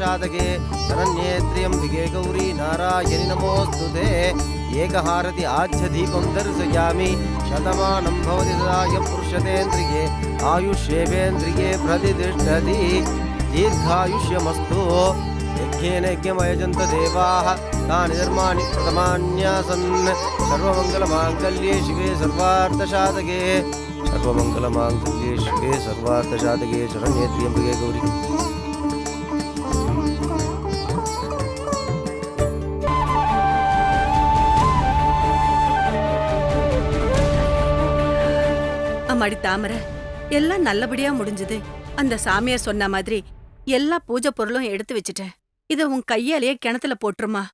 सर्वार्थसाधके शरण्ये त्र्यम्बिके गौरी नारायणि नमोऽस्तुते एकहारति आज्यदीपं दर्शयामि शतमानं भवति तदाय पुरुषतेन्द्रिये आयुष्येवेन्द्रिये प्रतिष्ठति दीर्घायुष्यमस्तु यज्ञेन यज्ञमयजन्त देवाः तानि धर्माणि प्रथमान्यासन् सर्वमङ्गलमाङ्गल्ये शिवे सर्वार्थसाधके सर्वमङ्गलमाङ्गल्ये शिवे सर्वार्थसाधके शरण्ये त्र्यम्बिके गौरी. அம்மாடி தாமரை, எல்லாம் நல்லபடியா முடிஞ்சது. அந்த சாமியார் சொன்ன மாதிரி எல்லா பூஜை பொருளும் எடுத்து வச்சுட்டேன். இத உன் கையாலேயே கிணத்துல போட்டுருமா.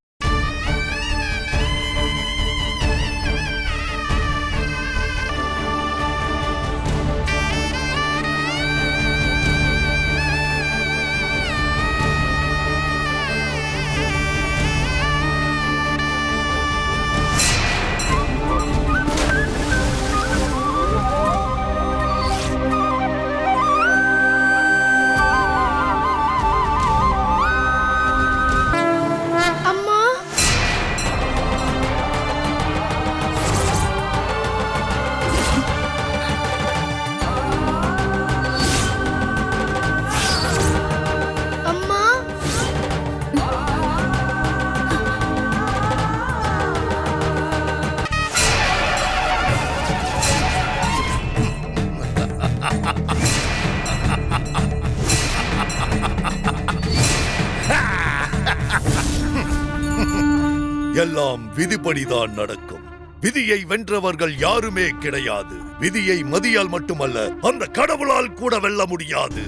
எல்லாம் விதிப்படிதான் நடக்கும். விதியை வென்றவர்கள் யாருமே கிடையாது. விதியை மதியால் மட்டுமல்ல, அந்த கடவுளால் கூட வெல்ல முடியாது.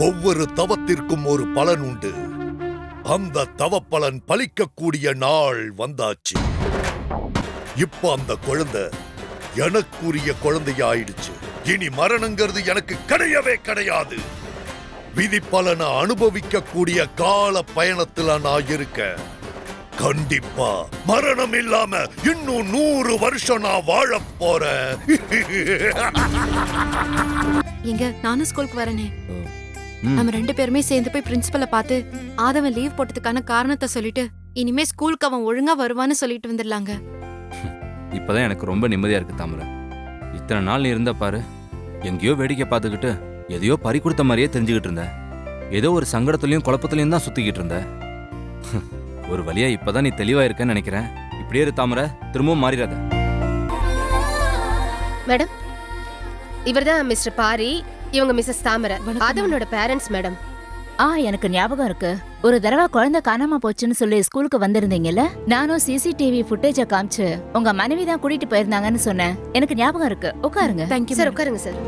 ஒவ்வொரு தவத்திற்கும் ஒரு பலன் உண்டு. அந்த தவப்பலன் பலிக்கக்கூடிய நாள் வந்தாச்சு. இப்ப அந்த குழந்தை எனக்குரிய குழந்தையாயிடுச்சு. இனி மரணங்கிறது எனக்கு கிடையவே கிடையாது. விதி பலனை அனுபவிக்க கூடிய கால பயணத்துல நான் இருக்கேன். கண்டிப்பா மரணம் இல்லாம இன்னும் 100 வருஷம் நான் வாழ போறேன். எங்க நானும் ஸ்கூலுக்கு வரனே. நம்ம 2 பேருமே சேர்ந்து போய் பிரின்சிபலை பார்த்து ஆதவன் லீவ் போட்டதுக்கான காரணத்தை சொல்லிட்டு இனிமே ஸ்கூலுக்கு அவன் ஒழுங்கா வருவான்னு சொல்லிட்டு வந்துடலாங்க. இப்பதான் எனக்கு ரொம்ப நிம்மதியா இருக்கு தாமரை. இத்தனை நாள் நீ இருந்த பாரு, எங்கேயோ வேடிக்கை பார்த்துக்கிட்டு எதையோ பறி கொடுத்த மாதிரியே தெரிஞ்சுக்கிட்டு இருந்த. ஏதோ ஒரு சங்கடத்துலயும் குழப்பத்திலையும் தான் சுத்திக்கிட்டு இருந்த. ஒரு வழியா இப்பதான் நீ தெளிவா இருக்கன்னு நினைக்கிறேன். இப்படியே இரு தாமரை, திரும்பவும் மாறிடாத. மேடம், இவர்தான் மிஸ்டர் பாரி, இவங்க மிஸ்ஸஸ் தாமரை, ஆதவனோட பேரண்ட்ஸ் மேடம். எனக்கு ஞாபகம் இருக்கு. ஒரு தடவை குழந்தை காணாம போச்சுன்னு சொல்லி ஸ்கூலுக்கு வந்திருந்தீங்கல்ல, நானும் சிசிடிவி ஃபுட்டேஜ காமிச்சு உங்க மனைவி தான் கூட்டிட்டு போயிருந்தாங்கன்னு சொன்னேன். எனக்கு ஞாபகம் இருக்கு. உட்காருங்க. Thank you sir. உட்காருங்க சார்.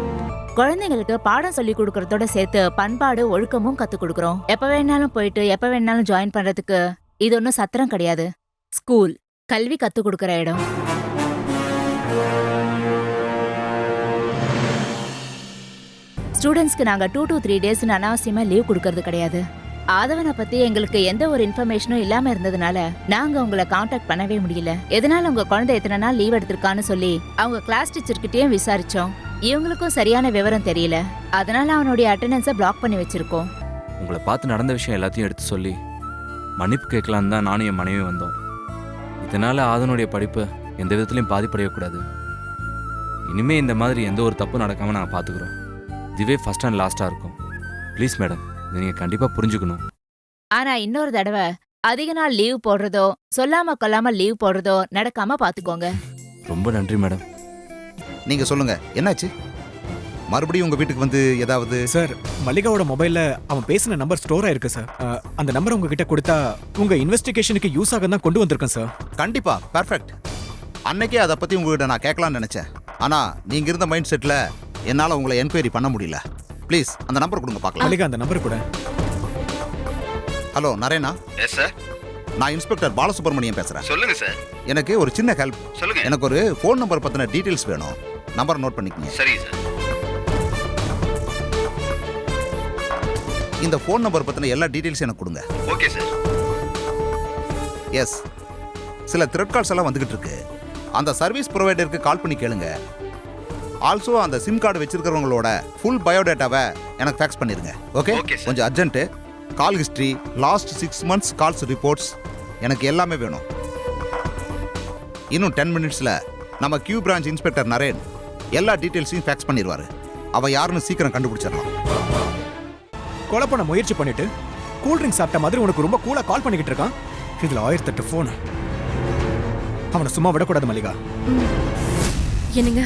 குழந்தைங்களுக்கு பாடம் சொல்லி கொடுக்கறதோட சேர்த்து பண்பாடு ஒழுக்கமும் கத்து கொடுக்கறோம். எப்ப வேணாலும் போயிட்டு எப்ப வேணாலும் ஜாயின் பண்றதுக்கு இது ஒன்னும் சத்திரம் கிடையாது. ஸ்கூல், கல்வி கத்து கொடுக்கற இடம். ஸ்டூடெண்ட்ஸ்க்கு நாங்க 2 to 3 days அனாவசியமா லீவ் கொடுக்கறது கிடையாது. ஆதவனை பத்தி எங்களுக்கு எந்த ஒரு இன்ஃபர்மேஷனும் இல்லாம இருந்ததுனால நாங்க உங்களை காண்டாக்ட் பண்ணவே முடியல. எதனால உங்க குழந்தை எத்தனை நாள் லீவ் எடுத்திருக்கான்னு சொல்லி அவங்க கிளாஸ் டீச்சர்கிட்டயும் விசாரிச்சோம். இவங்களுக்கும் சரியான விவரம் தெரியல. அதனால அவனுடைய அட்டெண்டன்ஸை பிளாக் பண்ணி வச்சிருக்கோம். உங்களை பார்த்து நடந்த விஷயம் எல்லாத்தையும் எடுத்து சொல்லி மன்னிப்பு கேட்கலான்னு தான் நானும் என் மனைவி வந்தோம். இதனால ஆதனுடைய படிப்பு எந்த விதத்துலையும் பாதிப்படையக்கூடாது. இனிமே இந்த மாதிரி எந்த ஒரு தப்பு நடக்காம நாங்கள் பார்த்துக்குறோம். இதுவே ஃபர்ஸ்ட் அண்ட் லாஸ்டா இருக்கும். ப்ளீஸ் மேடம், இதை நீங்க கண்டிப்பா புரிஞ்சுக்கணும். ஆனா இன்னொரு தடவை அதிக நாள் லீவ் போடுறதோ சொல்லாம கொல்லாம லீவ் போடுறதோ நடக்காம பாத்துக்கோங்க. ரொம்ப நன்றி மேடம். நீங்க சொல்லுங்க, என்னாச்சு? மறுபடியும் உங்க வீட்டுக்கு வந்து ஏதாவது? சார், மல்லிகாவோட மொபைல்ல அவன் பேசின நம்பர் ஸ்டோர் ஆயிருக்கு சார். அந்த நம்பர் உங்ககிட்ட கொடுத்தா உங்க இன்வெஸ்டிகேஷனுக்கு யூஸ் ஆக தான் கொண்டு வந்திருக்கேன் சார். கண்டிப்பா, பெர்ஃபெக்ட். அன்னைக்கே அதை பத்தி உங்ககிட்ட நான் கேட்கலாம்னு நினைச்சேன். ஆனா நீங்க இருந்த மைண்ட் செட்ல என்னால உங்களை என்கொயரி பண்ண முடியல. ப்ளீஸ் அந்த நம்பர் கொடுங்க பார்க்கலாம். மல்லிகா, அந்த நம்பர் கூட. ஹலோ நரேனா? Yes sir. நான் இன்ஸ்பெக்டர் பாலசுப்ரமணியம் பேசுறேன். சொல்லுங்க சார். எனக்கு ஒரு சின்ன ஹெல்ப். சொல்லுங்க. எனக்கு ஒரு ஃபோன் நம்பர் பத்தின டீடைல்ஸ் வேணும். நம்பர் நோட் பண்ணிக்கங்க. சரி சார். இந்த ஃபோன் நம்பர் பத்தின எல்லா டீடைல்ஸும் எனக்கு கொடுங்க. Okay sir. எஸ், சில த்ரெட் கால்ஸ் எல்லாம் வந்துகிட்டு இருக்கு. அந்த சர்வீஸ் ப்ரொவைடருக்கு கால் பண்ணி கேளுங்க. ஆல்சோ அந்த சிம் கார்டு வச்சிருக்கிறவங்களோட ஃபுல் பயோடேட்டாவை எனக்கு ஃபேக்ஸ் பண்ணிருங்க. ஓகே? கொஞ்சம் அர்ஜென்ட். கால் history, last 6 months calls reports, எனக்கு எல்லாமே வேணும். இன்னும் 10 minutesல நம்ம கியூ பிரான்ச் இன்ஸ்பெக்டர் நரேன் எல்லா டீட்டெயில்ஸையும் ஃபேக்ஸ் பண்ணிடுவாரு. அவ யாருன்னு சீக்கிரம் கண்டுபிடிச்சிடலாம். கொலை பண்ண முயற்சி பண்ணிட்டு கூல் ட்ரிங்க் சாப்பிட்ட மாதிரி உனக்கு ரொம்ப கூலா கால் பண்ணிக்கிட்டு இருக்கான். இதுல 1008 ஃபோன். அவனை சும்மா விடக்கூடாது மல்லிகா. என்னங்க